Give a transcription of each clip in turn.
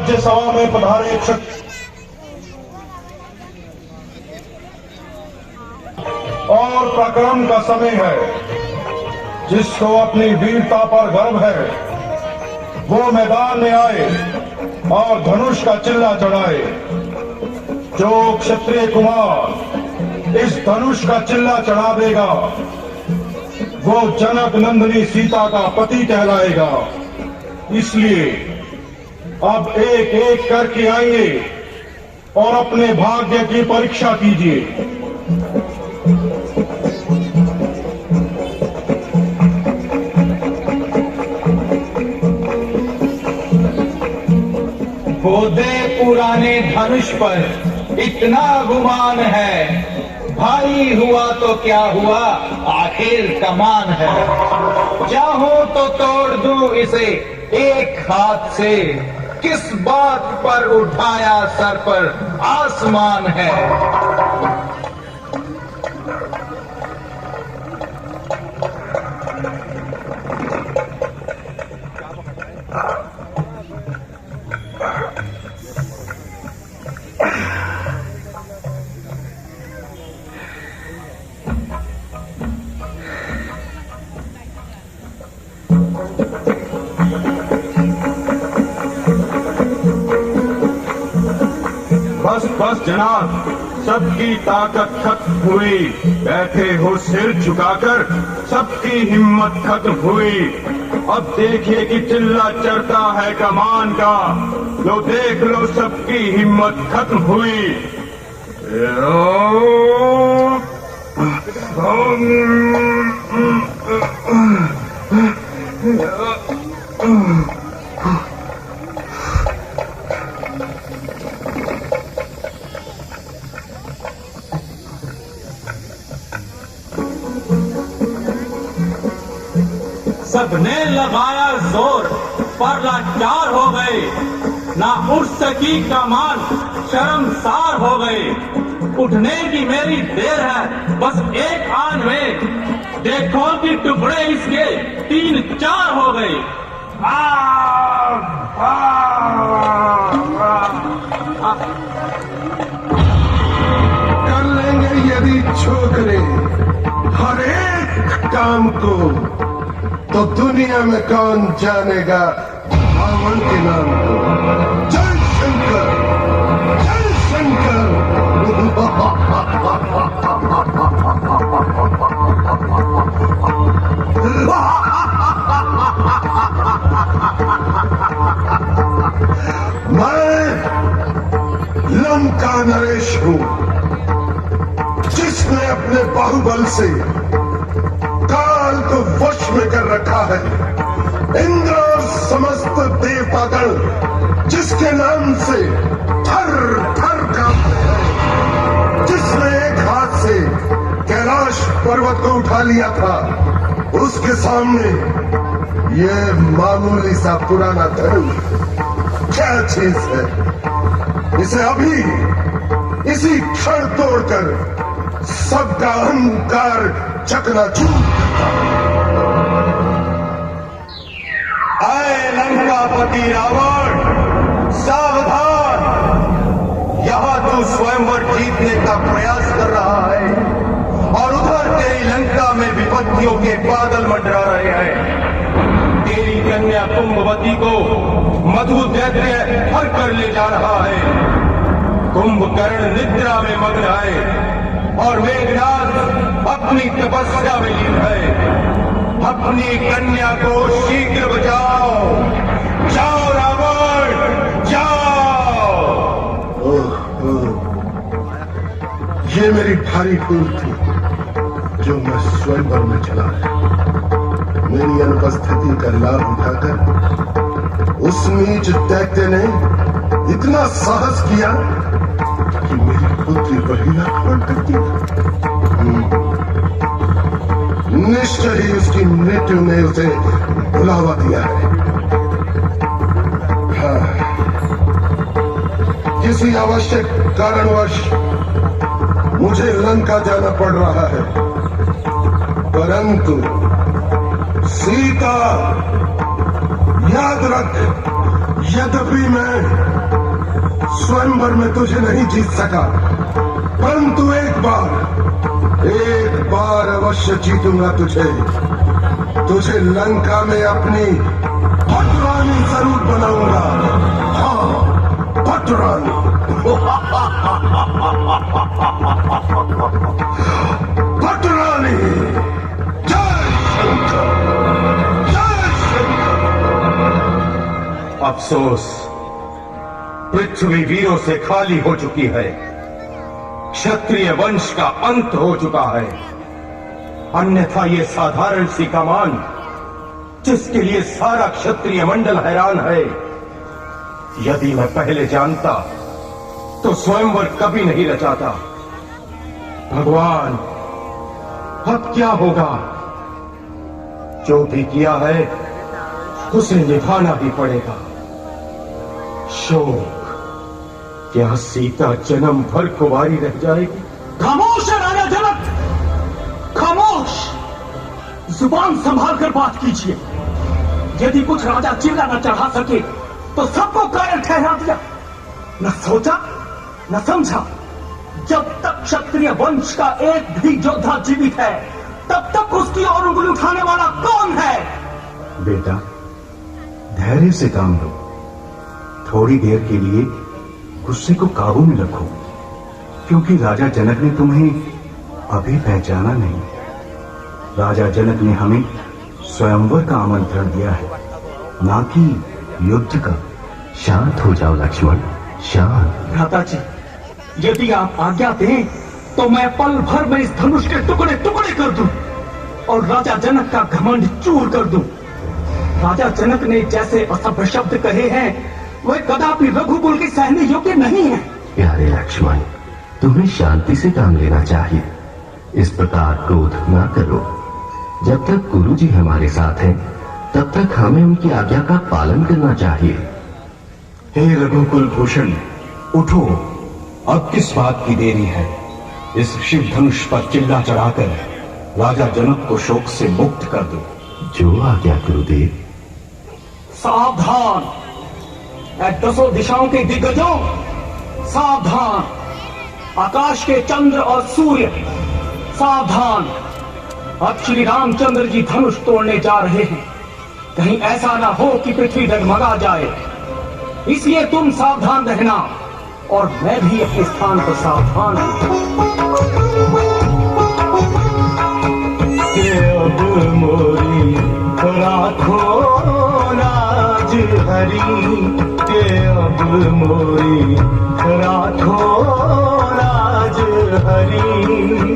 राज्यसभा में पधारे क्षत्रिय और पराक्रम का समय है। जिसको अपनी वीरता पर गर्व है वो मैदान में आए और धनुष का चिल्ला चढ़ाए। जो क्षत्रिय कुमार इस धनुष का चिल्ला चढ़ा देगा वो जनक नंदिनी सीता का पति कहलाएगा। इसलिए अब एक एक करके आइए और अपने भाग्य की परीक्षा कीजिए। बोधे पुराने धनुष पर इतना गुमान है, भाई हुआ तो क्या हुआ आखिर कमान है। चाहूं तो तोड़ दूं इसे एक हाथ से, किस बात पर उठाया सर पर आसमान है। बस बस जनाब, सबकी ताकत खत्म हुई। बैठे हो सिर झुकाकर, सबकी हिम्मत खत्म हुई। अब देखिए कि चिल्ला चढ़ता है कमान का, लो देख लो सबकी हिम्मत खत्म हुई। सबने लगाया जोर पर लाचार हो गए, ना उठ सकी कमान शर्मसार हो गए। उठने की मेरी देर है बस एक आन में, देखो कि टुकड़े इसके 3-4 हो गए। कर लेंगे यदि छोकरे हर एक काम को, तो दुनिया में कौन जानेगा रावण के नाम को। जय शंकर, जय शंकर। मैं लंका नरेश हूं, जिसने अपने बाहुबल से काल को वश में कर रखा है। इंद्र और समस्त देवतागण जिसके नाम से थर थर कांपते हैं, जिसने एक हाथ से कैलाश पर्वत को उठा लिया था, उसके सामने ये मामूली सा पुराना धनुष क्या चीज है। इसे अभी इसी क्षण तोड़कर सबका अहंकार चकनाचूर। आए लंकापति रावण, सावधान! यहाँ तू स्वयंवर जीतने का प्रयास कर रहा है और उधर तेरी लंका में विपत्तियों के बादल मंडरा रहे हैं। तेरी कन्या कुंभवती को मधु दैत्य हर कर ले जा रहा है। कुंभकर्ण निद्रा में मग्न है और मेघनाद अपनी तपस्या में लीन है। अपनी कन्या को शीघ्र बचाओ। जाओ रावण, जाओ। ये मेरी भारी भूल थी जो मैं स्वयंवर में चला है। मेरी अनुपस्थिति का लाभ उठाकर उस नीच दैत्य ने इतना साहस किया कि मेरी पुत्री बहिना अपहरण कर दिया। निश्चय ही उसकी मृत्यु ने उसे बुलावा दिया है। हाँ, किसी आवश्यक कारणवश मुझे लंका जाना पड़ रहा है, परंतु सीता, याद रख, यद्यपि मैं स्वयंवर में तुझे नहीं जीत सका, परंतु एक बार अवश्य जीतूंगा तुझे लंका में अपनी पटरानी जरूर बनाऊंगा। हाँ, पटरानी। पटरानी। जय शंकर, जय शंकर। अफसोस, पृथ्वी वीरों से खाली हो चुकी है। क्षत्रिय वंश का अंत हो चुका है। अन्यथा ये साधारण सी कमान, जिसके लिए सारा क्षत्रिय मंडल हैरान है, यदि मैं पहले जानता तो स्वयंवर कभी नहीं रचाता। भगवान, अब क्या होगा? जो भी किया है उसे निभाना ही पड़ेगा। शोक, क्या सीता जन्म भर कुंवारी रह जाएगी? खामोश है राजा जनक, खामोश। जुबान संभाल कर बात कीजिए। यदि कुछ राजा चिल्ला न चढ़ा सके तो सबको कायर ठहरा दिया। न सोचा न समझा। जब तक क्षत्रिय वंश का एक भी योद्धा जीवित है, तब तक उसकी ओर उंगली उठाने वाला कौन है? बेटा, धैर्य से काम लो। थोड़ी देर के लिए गुस्से को काबू में रखो, क्योंकि राजा जनक ने तुम्हें अभी पहचाना नहीं। राजा जनक ने हमें स्वयंवर का आमंत्रण दिया है, ना कि युद्ध का। शांत हो जाओ लक्ष्मण, शांत। भ्राता जी, यदि आप आज्ञा दें तो मैं पल भर में इस धनुष के टुकड़े टुकड़े कर दूं और राजा जनक का घमंड चूर कर दूं। राजा जनक ने जैसे असभ्य शब्द कहे हैं, वह कदापि रघुकुल के सहने योग्य नहीं है। प्यारे लक्ष्मण, तुम्हें शांति से काम लेना चाहिए। इस प्रकार क्रोध ना करो। जब तक गुरुजी हमारे साथ हैं, तब तक हमें उनकी आज्ञा का पालन करना चाहिए। हे रघुकुल भूषण, उठो। अब किस बात की देरी है? इस शिव धनुष पर चिल्ला चढ़ाकर राजा जनक को शोक से मुक्त कर दो। जो आज्ञा गुरुदेव। सावधान, ऐ दसों दिशाओं के दिग्गजों, सावधान। आकाश के चंद्र और सूर्य, सावधान। अब श्री रामचंद्र जी धनुष तोड़ने जा रहे हैं। कहीं ऐसा ना हो कि पृथ्वी डगमगा जाए, इसलिए तुम सावधान रहना और मैं भी अपने स्थान पर सावधान हूं। अब मोरी राखो लाज हरी, के अब मोरी राखो लाज हरी।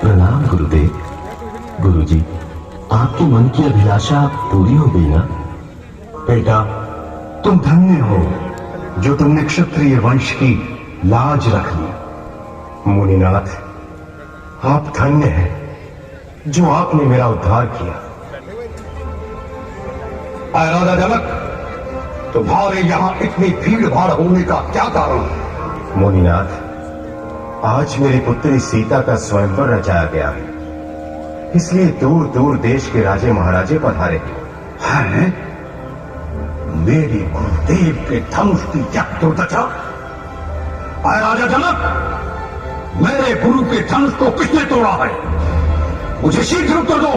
प्रणाम गुरुदेव। गुरुजी, आपके मन की अभिलाषा पूरी हो गई ना? बेटा, तुम धन्य हो जो तुमने क्षत्रिय वंश की लाज रख ली। मुनिनाथ, आप धन्य हैं जो आपने मेरा उद्धार किया। राजा जनक, तुम्हारे यहाँ इतनी भीड़ भाड़ होने का क्या कारण? मुनिनाथ, आज मेरी पुत्री सीता का स्वयंवर रचाया गया है, इसलिए दूर दूर देश के राजे महाराजे पधारे हैं? मेरी गुरुदेव के धनुष की यह दुर्दशा! राजा जनक, मेरे गुरु के धनुष को किसने तोड़ा है? मुझे शीघ्र उत्तर दो,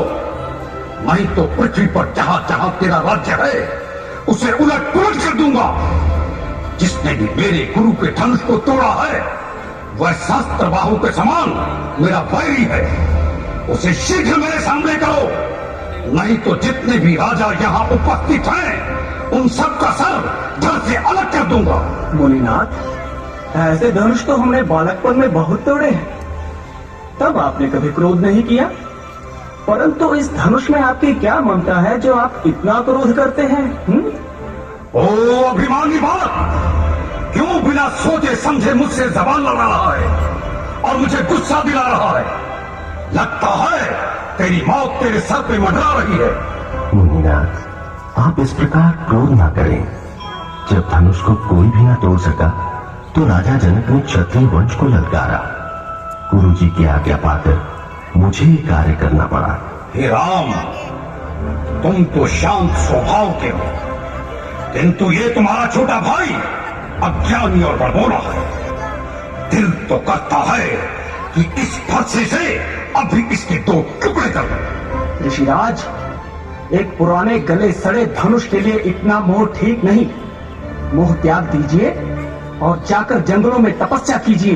नहीं तो पृथ्वी पर जहां जहां तेरा राज्य है उसे उलट पुलट कर दूंगा। जिसने भी मेरे गुरु के धनुष को तोड़ा है वह शास्त्र बाहु के समान मेरा वैरी है। उसे शीघ्र मेरे सामने करो, नहीं तो जितने भी राजा यहाँ उपस्थित हैं उन सबका सर धड़ से अलग कर दूंगा। मुनिनाथ, ऐसे धनुष तो हमने बालकपन में बहुत तोड़े हैं, तब आपने कभी क्रोध नहीं किया। परंतु इस धनुष में आपकी क्या ममता है जो आप इतना क्रोध करते हैं? ओ अभिमानी बालक, क्यों बिना सोचे समझे मुझसे जबान लड़ा रहा है और मुझे गुस्सा दिला रहा है? लगता है तेरी मौत तेरे सर पे मंडरा रही है। मुनिनाथ, आप इस प्रकार क्रोध ना करें। जब धनुष को कोई भी ना तोड़ सका तो राजा जनक ने क्षत्रिय वंश को ललकारा। गुरु जी की आज्ञा पाकर मुझे ये कार्य करना पड़ा। हे राम, तुम तो शांत स्वभाव के हो, किंतु ये तुम्हारा छोटा भाई अज्ञानी और बड़बोला है। दिल तो करता है कि इस फरसे से अभी इसके 2 टुकड़े कर दो। ऋषिराज, एक पुराने गले सड़े धनुष के लिए इतना मोह ठीक नहीं। मोह त्याग दीजिए और जाकर जंगलों में तपस्या कीजिए,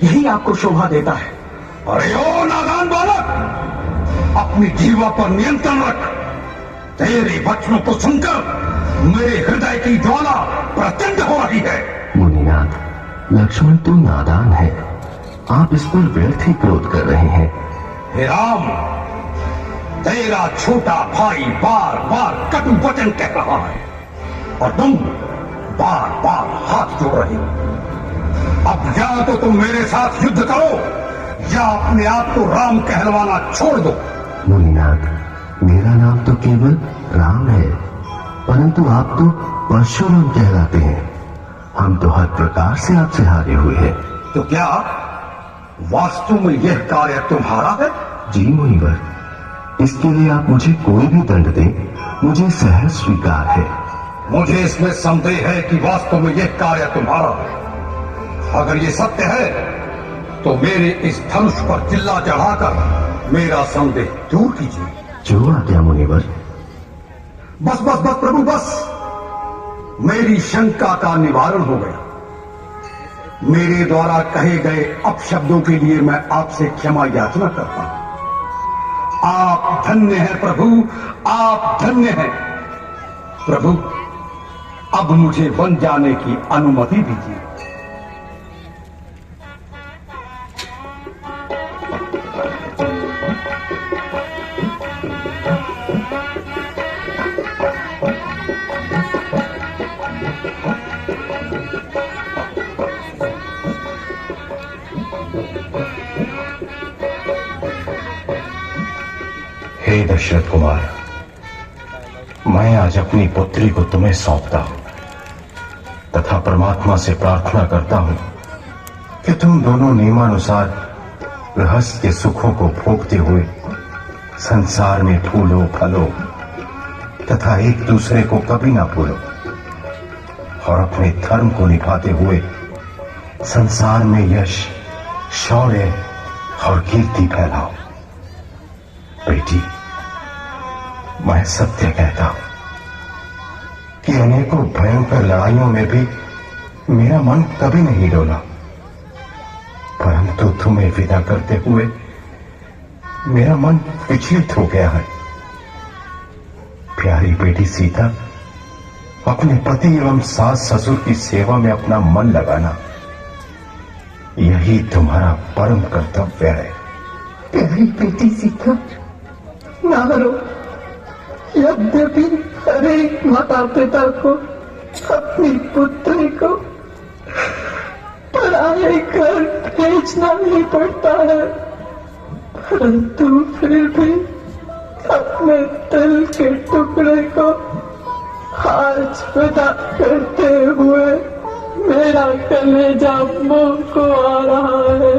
यही आपको शोभा देता है। अरे ओ नादान बालक, अपनी जीवा पर नियंत्रण रख। तेरे वचनों को सुनकर मेरे हृदय की ज्वाला प्रचंड हो रही है। मुनिनाथ, लक्ष्मण तो नादान है, आप इस पर व्यर्थ ही क्रोध कर रहे हैं। हे राम, तेरा छोटा भाई बार बार कटु वचन कह रहा है और तुम बार बार हाथ जोड़ रहे हो। अब या तो तुम मेरे साथ युद्ध करो या अपने आप को राम कहलवाना छोड़ दो। मुनिनाथ, मेरा नाम तो केवल राम है, परंतु आप तो परशुराम कहलाते हैं। हम तो हर प्रकार से आपसे हारे हुए हैं। तो क्या वास्तव में यह कार्य तुम्हारा है? जी मुनिवर, इसके लिए आप मुझे कोई भी दंड दें, मुझे सहज स्वीकार है। मुझे इसमें संदेह है कि वास्तव में यह कार्य तुम्हारा है। अगर ये सत्य है तो मेरे इस धनुष पर चिल्ला चढ़ाकर मेरा संदेह दूर कीजिए। जो आज्ञा मुनिवर। बस बस बस प्रभु बस, मेरी शंका का निवारण हो गया। मेरे द्वारा कहे गए अपशब्दों के लिए मैं आपसे क्षमा याचना करता हूं। आप धन्य हैं प्रभु, आप धन्य हैं। प्रभु, अब मुझे वन जाने की अनुमति दीजिए। हे दशरथ कुमार, मैं आज अपनी पुत्री को तुम्हें सौंपता हूं तथा परमात्मा से प्रार्थना करता हूं कि तुम दोनों नियमानुसार गृहस्थ के सुखों को भोगते हुए संसार में फूलो फलो तथा एक दूसरे को कभी ना भूलो और अपने धर्म को निभाते हुए संसार में यश, शौर्य और कीर्ति फैलाओ। बेटी, मैं सत्य कहता हूं कि अनेकों भयंकर लड़ाइयों में भी मेरा मन कभी नहीं डोला, परंतु तुम्हें विदा करते हुए मेरा मन विचलित हो गया है। प्यारी बेटी सीता, अपने पति एवं सास ससुर की सेवा में अपना मन लगाना, यही तुम्हारा परम कर्तव्य है। प्यारी बेटी सीता, ना रो। यद्यपि हर एक माता पिता को अपनी पुत्री को पराये घर भेजना ही पड़ता है, परंतु फिर भी अपने दिल के टुकड़े को आज विदा करते हुए मेरा कलेजा मुंह को आ रहा है।